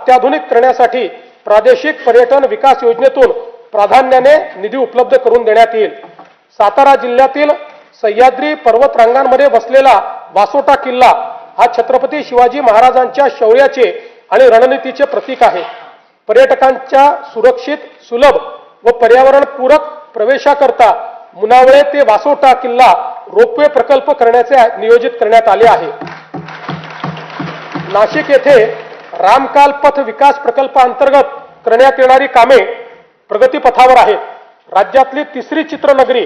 अत्याधुनिक करण्यासाठी प्रादेशिक पर्यटन विकास योजनेतून प्राधान्याने निधी उपलब्ध करून देण्यात येईल। सातारा जिल्ह्यातील सह्याद्री पर्वत रांगांमध्ये बसलेला वासोटा किल्ला हा छत्रपती शिवाजी महाराजांच्या शौर्याचे आणि रणनीतीचे प्रतीक आहे। पर्यटकांच्या सुरक्षित, सुलभ व पर्यावरणपूरक प्रवेशाकरता मुनावळे ते वासोटा किल्ला रोपवे प्रकल्प करण्याचे नियोजित करण्यात आले आहे। नाशिक येथे रामकाल पथ विकास प्रकल्पांतर्गत करण्यात येणारी कामे प्रगतीपथावर आहेत। राज्यातली तिसरी चित्रनगरी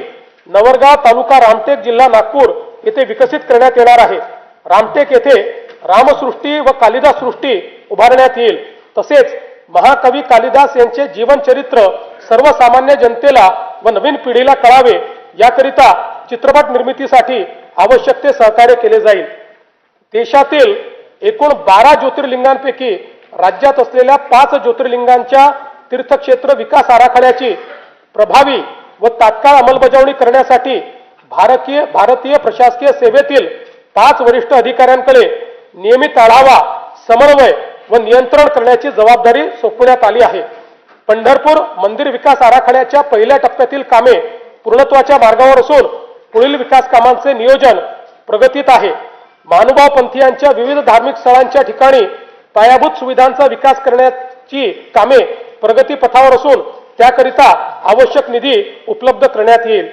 नवरगाव तालुका रामटेक जिल्हा नागपूर येथे विकसित करण्यात येणार आहे। रामटेक येथे रामसृष्टी व कालिदास सृष्टी उभारण्यात येईल। तसेच महाकवी कालिदास यांचे जीवनचरित्र सर्वसामान्य जनतेला व नवीन पिढीला कळावे याकरिता चित्रपट निर्मितीसाठी आवश्यक ते सहकार्य केले जाईल। देशातील एकूण 12 ज्योतिर्लिंगांपैकी राज्यात असलेल्या 5 ज्योतिर्लिंगांच्या तीर्थक्षेत्र विकास आराखड्याची प्रभावी व तात्काळ अंमलबजावणी करण्यासाठी भारतीय प्रशासकीय सेवेतील 5 वरिष्ठ अधिकाऱ्यांकडे नियमित आढावा, समन्वय व नियंत्रण करण्याची जबाबदारी सोपवण्यात आली आहे। पंढरपूर मंदिर विकास आराखड्याच्या पहिल्या टप्प्यातील कामे पूर्णत्वाच्या मार्गावर असून पुढील विकास कामांचे नियोजन प्रगतीत आहे। महानुभाव पंथीयांच्या विविध धार्मिक स्थळांच्या ठिकाणी पायाभूत सुविधांचा विकास करण्याची कामे प्रगतीपथावर असून त्याकरिता आवश्यक निधी उपलब्ध करण्यात येईल।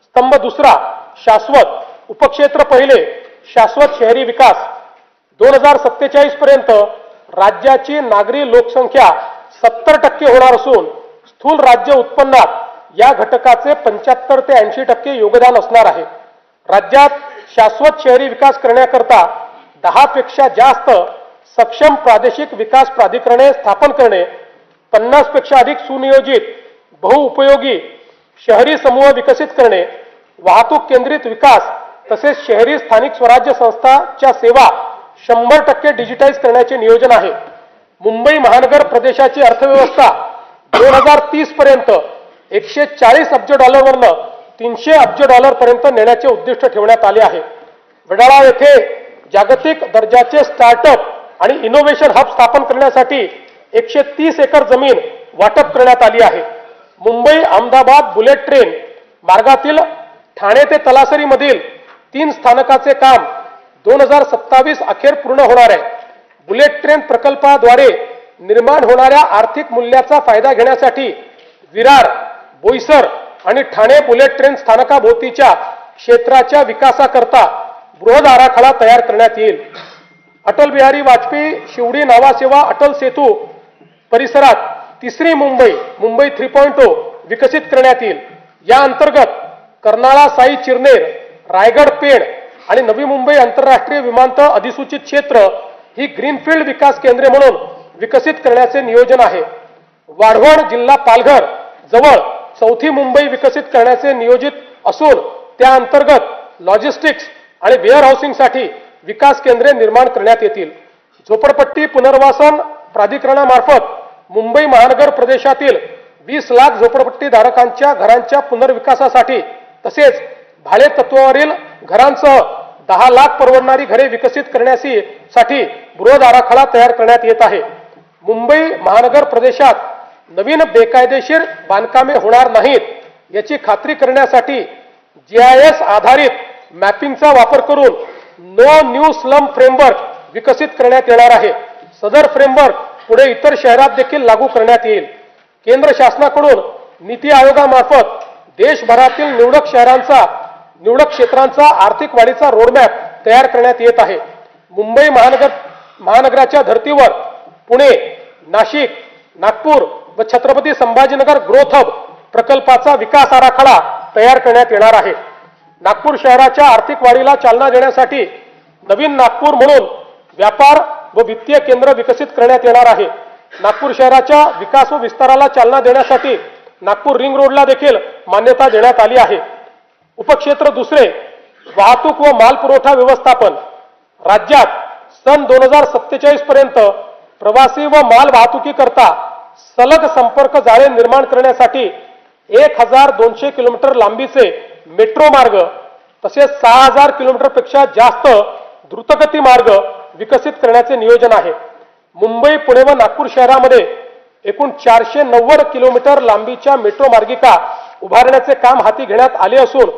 स्तंभ दुसरा, शाश्वत उपक्षेत्र पहिले, शाश्वत शहरी विकास 2047 पर्यंत राज्याची नागरी लोकसंख्या 70% होणार असून स्थूल राज्य उत्पन्नात या घटकाचे 75 ते 80% योगदान असणार आहे। राज्यात शाश्वत शहरी विकास करण्याकरता 10 पेक्षा जास्त सक्षम प्रादेशिक विकास प्राधिकरणे स्थापन करणे, 50 पेक्षा अधिक सुनियोजित बहुउपयोगी शहरी समूह विकसित करणे, वाहतूक केंद्रित विकास तसेच शहरी स्थानिक स्वराज्य संस्थांच्या सेवा 100% डिजिटाइज करण्याचे नियोजन आहे। मुंबई महानगर प्रदेशाची अर्थव्यवस्था 2030 पर्यंत 140 अब्ज डॉलरवरून 300 अब्ज डॉलर पर्यंत नेण्याचे उद्दिष्ट ठेवण्यात आले आहे। वडाळा येथे जागतिक दर्जाचे स्टार्टअप आणि इनोव्हेशन हब स्थापन करण्यासाठी 130 एकर जमीन वाटप करण्यात आली आहे। मुंबई अहमदाबाद बुलेट ट्रेन मार्गातील ठाणे ते तलासरी मधील 3 स्थानकाचे काम 2027 अखेर पूर्ण होणार आहे। बुलेट ट्रेन प्रकल्पाद्वारे निर्माण होणाऱ्या आर्थिक मूल्याचा फायदा घेण्यासाठी विरार, बोईसर आणि ठाणे बुलेट ट्रेन स्थानकाभोवतीच्या क्षेत्राच्या विकासाकरता बृहद आराखडा तयार करण्यात येईल। अटल बिहारी वाजपेयी शिवडी नावासेवा अटल सेतू परिसरात तिसरी मुंबई 3.0 विकसित करण्यात येईल। या अंतर्गत कर्नाळा साई चिरनेर, रायगड पेण आणि नवी मुंबई आंतरराष्ट्रीय विमानतळ अधिसूचित क्षेत्र ही ग्रीनफील्ड विकास केंद्रे म्हणून विकसित करण्याचे नियोजन आहे। वाढवण जिल्हा पालघर जवळ चौथी मुंबई विकसित करण्याचे नियोजित असून त्या अंतर्गत लॉजिस्टिक्स आणि वेअर हाऊसिंगसाठी विकास केंद्रे निर्माण करण्यात येतील। झोपडपट्टी पुनर्वसन प्राधिकरणामार्फत मुंबई महानगर प्रदेशातील 20 लाख झोपडपट्टी धारकांच्या घरांच्या पुनर्विकासासाठी तसेच भाडे तत्वावरील घरांसह 10 लाख परवडणारी घरे विकसित करण्यासाठी बृहद आराखडा तयार करण्यात येत आहे। मुंबई महानगर प्रदेशात नवीन बेकायदेशीर बांधकामे होणार नाहीत याची खात्री करण्यासाठी GIS आधारित मॅपिंगचा वापर करून नो न्यू स्लम फ्रेमवर्क विकसित करण्यात येणार आहे। सदर फ्रेमवर्क पुढे इतर शहरात देखील लागू करण्यात येईल। केंद्र शासनाकडून नीती आयोगामार्फत देशभरातील निवडक क्षेत्रांचा आर्थिक वाढीचा रोडमॅप तयार करण्यात येत आहे। मुंबई महानगराच्या धर्तीवर पुणे, नाशिक, नागपूर व छत्रपती संभाजीनगर ग्रोथ हब प्रकल्पाचा विकास आराखडा तयार करण्यात येणार आहे। नागपूर शहराच्या आर्थिक वाढीला चालना देण्यासाठी नवीन नागपूर म्हणून व्यापार व वित्तीय केंद्र विकसित करण्यात येणार आहे। नागपूर शहराच्या विकास व विस्ताराला चालना देण्यासाठी नागपूर रिंग रोडला देखील मान्यता देण्यात आली आहे। उपक्षेत्र दुसरे, वाहतूक व मालपुरवठा व्यवस्थापन राज्यात सन 2047 पर्यंत प्रवासी व माल वाहतुकीकरता सलग संपर्क जाळे निर्माण करण्यासाठी 1200 किलोमीटर लांबीचे मेट्रो मार्ग तसेच 6000 किलोमीटर पेक्षा जास्त द्रुतगती मार्ग विकसित करण्याचे नियोजन आहे। मुंबई, पुणे व नागपूर शहरामध्ये एकूण 490 किलोमीटर लांबीच्या मेट्रो मार्गिका उभारण्याचे काम हाती घेण्यात आले असून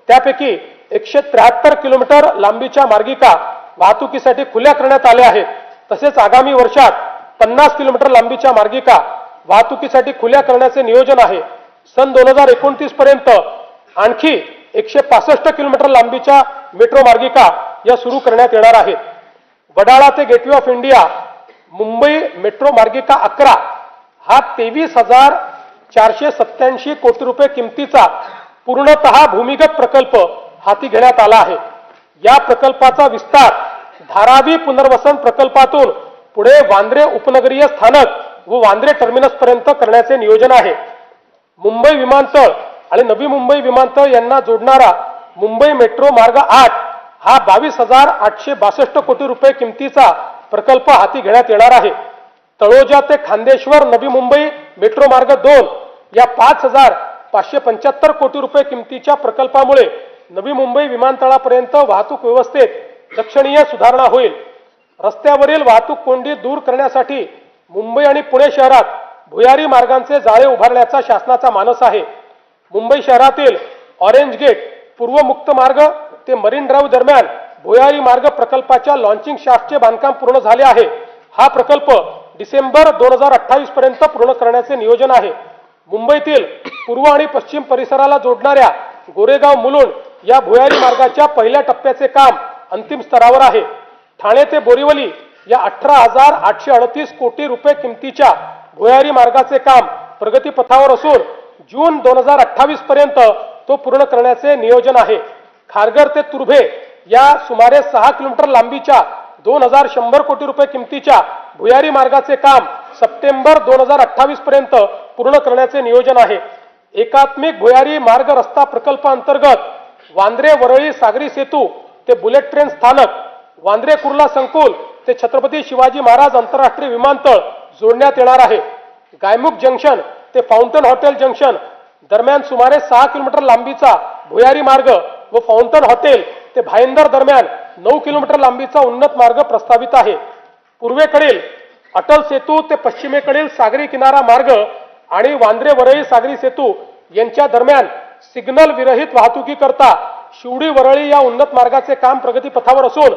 त्यापैकी 173 किलोमीटर लांबीच्या मार्गिका वाहतुकीसाठी खुल्या करण्यात आल्या आहेत। तसेच आगामी वर्षात 50 किलोमीटर लांबीच्या मार्गिका वाहतुकीसाठी खुल्या करण्याचे नियोजन आहे। सन 2029 पर्यंत आणखी 165 किलोमीटर लांबीच्या मेट्रो मार्गिका या सुरू करण्यात येणार आहेत। वडाळा ते gateway of India Mumbai metro मार्गिका 11 हा 23,487 कोटी रुपये किमतीचा पूर्णतः भूमिगत प्रकल्प हाती घेण्यात आला आहे। या प्रकल्पाचा विस्तार धारावी पुनर्वसन प्रकल्पातून पुढे वांद्रे उपनगरीय स्थानक व वांद्रे टर्मिनस पर्यंत करण्याचे नियोजन आहे। मुंबई विमानतळ आणि नवी मुंबई विमानतळ यांना जोडणारा मुंबई मेट्रो मार्ग 8 हा 22,862 कोटी रुपये किमतीचा प्रकल्प हाती घेण्यात येणार आहे। तळोजा ते खांदेश्वर नवी मुंबई मेट्रो मार्ग 2 या 5,575 कोटी रुपये किमतीच्या प्रकल्पामुळे नवी मुंबई विमानतळापर्यंत वाहतूक व्यवस्थेत लक्षणीय सुधारणा होईल। रस्त्यावरील वाहतूक कोंडी दूर करण्यासाठी मुंबई आणि पुणे शहरात भुयारी मार्गांचे जाळे उभारण्याचा शासनाचा मानस आहे। मुंबई शहरातील ऑरेंज गेट पूर्व मुक्त मार्ग ते मरीन ड्राईव्ह दरम्यान भुयारी मार्ग प्रकल्पाच्या लॉन्चिंग शाफ्टचे बांधकाम पूर्ण झाले आहे। हा प्रकल्प डिसेंबर 2028 पर्यंत पूर्ण करण्याचे नियोजन आहे। मुंबईतील पूर्व आणि पश्चिम परिसराला जोडणाऱ्या गोरेगाव मुलुंड या भुयारी मार्गाच्या पहिल्या टप्प्याचे काम अंतिम स्तरावर आहे। ठाणे ते बोरिवली या 18,838 कोटी रुपये किमतीच्या भुयारी मार्गाचे काम प्रगतीपथावर असून जून 2028 पर्यंत तो पूर्ण करण्याचे नियोजन आहे। खारघर ते तुर्भे या सुमारे 6 किलोमीटर लांबीच्या 2,100 कोटी रुपये किमतीच्या भुयारी मार्गाचे काम सप्टेंबर 2028 पर्यंत पूर्ण करण्याचे नियोजन आहे। एकात्मिक भुयारी मार्ग रस्ता प्रकल्प अंतर्गत वांद्रे वरळी सागरी सेतू ते बुलेट ट्रेन स्थानक, वांद्रे कुर्ला संकुल ते छत्रपती शिवाजी महाराज आंतरराष्ट्रीय विमानतळ जोडण्यात येणार आहे। गायमुख जंक्शन ते फाउंटन हॉटेल जंक्शन दरम्यान सुमारे 6 किलोमीटर लांबीचा भुयारी मार्ग व फाउंटन हॉटेल ते भाईंदर दरम्यान 9 किलोमीटर लांबीचा उन्नत मार्ग प्रस्तावित आहे। पूर्वेकडील अटल सेतू ते पश्चिमेकडील सागरी किनारा मार्ग आणि वांद्रे वरळी सागरी सेतू यांच्या दरम्यान सिग्नल विरहित वाहतुकीकरता शिवडी वरळी या उन्नत मार्गाचे काम प्रगतीपथावर असून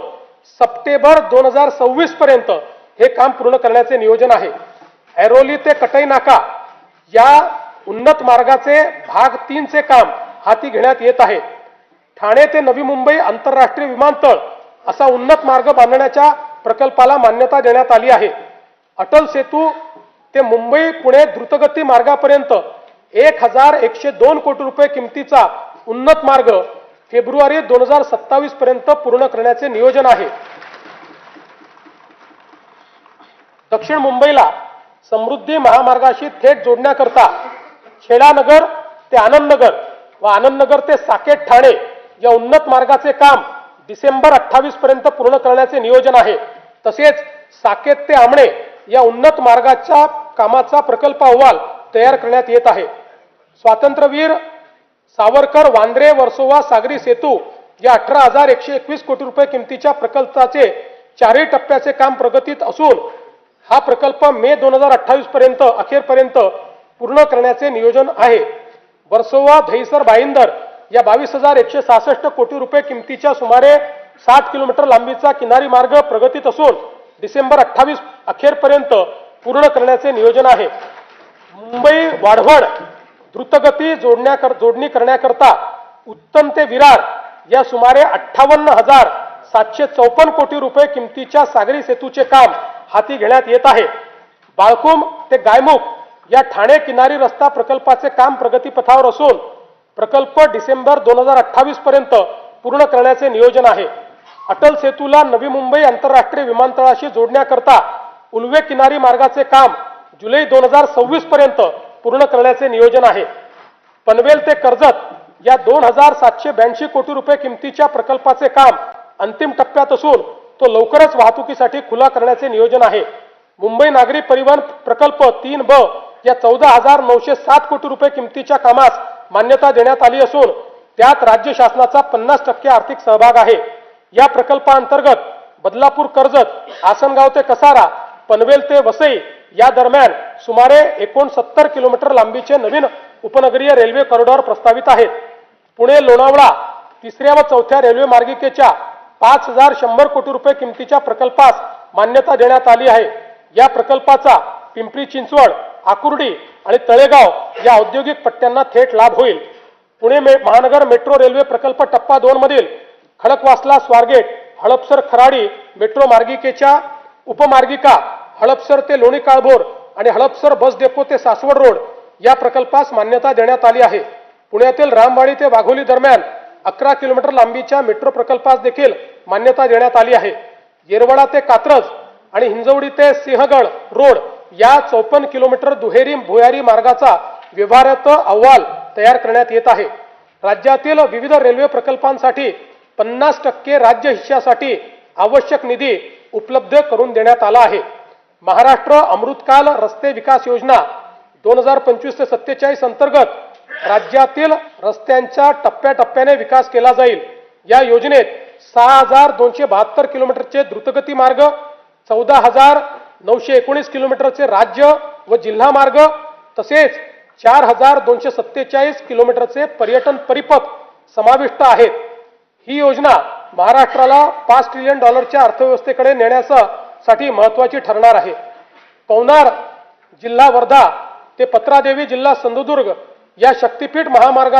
सप्टेंबर 2026 पर्यंत हे काम पूर्ण करण्याचे नियोजन आहे। ऐरोली ते कटई नाका या उन्नत मार्गाचे भाग 3 चे काम हाती घेण्यात येत आहे। ठाणे ते नवी मुंबई आंतरराष्ट्रीय विमानतळ असा उन्नत मार्ग बांधण्याच्या प्रकल्पाला मान्यता देण्यात आली आहे। अटल सेतू ते मुंबई पुणे द्रुतगती मार्गापर्यंत 1,102 कोटी रुपये किमतीचा उन्नत मार्ग फेब्रुवारी 2027 पर्यंत पूर्ण करण्याचे नियोजन आहे। दक्षिण मुंबईला समृद्धी महामार्गाशी थेट जोडण्याकरता खेडानगर ते आनंदनगर व आनंदनगर ते साकेत ठाणे या उन्नत मार्गाचे काम डिसेंबर 28 पर्यंत पूर्ण करण्याचे नियोजन आहे। तसेच साकेत ते आमणे या उन्नत मार्गाच्या कामाचा प्रकल्प अहवाल तयार करण्यात येत आहे। स्वातंत्र्यवीर सावरकर वांद्रे वर्सोवा सागरी सेतू या 18,121 कोटी रुपये किमतीच्या प्रकल्पाचे 4ही टप्प्याचे काम प्रगतीत असून हा प्रकल्प मे 2028 पर्यंत अखेरपर्यंत पूर्ण करण्याचे नियोजन आहे। वर्सोवा दहिसर भाईंदर या 22,166 कोटी रुपये किमतीच्या सुमारे 60 किलोमीटर लांबीचा किनारी मार्ग प्रगतीत असून डिसेंबर 28 अखेरपर्यंत पूर्ण करण्याचे नियोजन आहे। मुंबई वाढवण द्रुतगती जोडणी करण्याकरता उत्तम ते विरार या सुमारे 58,754 कोटी रुपये किमतीच्या सागरी सेतूचे काम हाती घेण्यात येत आहे। बाळकुम ते गायमुख या ठाणे किनारी रस्ता प्रकल्पाचे काम प्रगतीपथावर असून प्रकल्प डिसेंबर 2028 पर्यंत पूर्ण करण्याचे नियोजन आहे। अटल सेतूला नवी मुंबई आंतरराष्ट्रीय विमानतळाशी जोडण्याकरता उल्वे किनारी मार्गाचे काम जुलै 2026 पर्यंत पूर्ण करण्याचे नियोजन आहे। पनवेल ते कर्जत या 2,782 कोटी रुपये किमतीच्या प्रकल्पाचे काम अंतिम टप्प्यात असून तो लवकरच वाहतुकीसाठी खुला करण्याचे नियोजन आहे। मुंबई नागरी परिवहन प्रकल्प 3B या 14,907 कोटी रुपये किमतीच्या कामास मान्यता देण्यात आली असून त्यात राज्य शासनाचा 50% आर्थिक सहभाग आहे। या प्रकल्पाअंतर्गत बदलापूर कर्जत, आसनगाव ते कसारा पनवेल ते वसई या दरम्यान सुमारे 69 किलोमीटर लांबीचे नवीन उपनगरीय रेल्वे कॉरिडॉर प्रस्तावित आहेत. पुणे लोणावळा तिसऱ्या व चौथ्या रेल्वे मार्गिकेच्या 5100 कोटी रुपये किमतीच्या प्रकल्पास मान्यता देण्यात आली आहे. या प्रकल्पाचा पिंपरी चिंचवड, आकुर्डी आणि तळेगाव या औद्योगिक पट्ट्यांना थेट लाभ होईल. पुणे महानगर मेट्रो रेल्वे प्रकल्प टप्पा 2 मधील खडकवासला स्वारगेट, हडपसर खराडी मेट्रो मार्गिकेच्या उपमार्गिका हडपसर ते लोणी काळभोर आणि हडपसर बस डेपो ते सासवड रोड या प्रकल्पास मान्यता देण्यात आली आहे. पुण्यातील रामवाडी ते वाघोली दरम्यान 11 किलोमीटर लांबीच्या मेट्रो प्रकल्पास देखील मान्यता देण्यात आली आहे. येरवडा ते कात्रज आणि हिंजवडी ते सिंहगड रोड या 54 किलोमीटर दुहेरी भुयारी मार्गाचा व्यवहार्यता अहवाल तयार करण्यात येत आहे. राज्यातील विविध रेल्वे प्रकल्पांसाठी 50% राज्य हिश्श्यासाठी आवश्यक निधी उपलब्ध करून देण्यात आला आहे. महाराष्ट्र अमृतकाल रस्ते विकास योजना 2025 ते 47 अंतर्गत राज्यातील रस्त्यांचा टप्प्याटप्प्याने विकास केला जाईल. या योजनेत 6272 किलोमीटरचे द्रुतगती मार्ग, 14919 किलोमीटरचे राज्य व जिल्हा मार्ग तसेच 4247 किलोमीटरचे पर्यटन परिपथ समाविष्ट आहेत. ही योजना महाराष्ट्राला $5 ट्रिलियन अर्थव्यवस्थेकडे नेण्यासाठी महत्त्वाची ठरणार आहे. पवनार जिल्हा वर्धा ते पत्रादेवी जिल्हा सिंधुदुर्ग या शक्तीपीठ महामार्गाची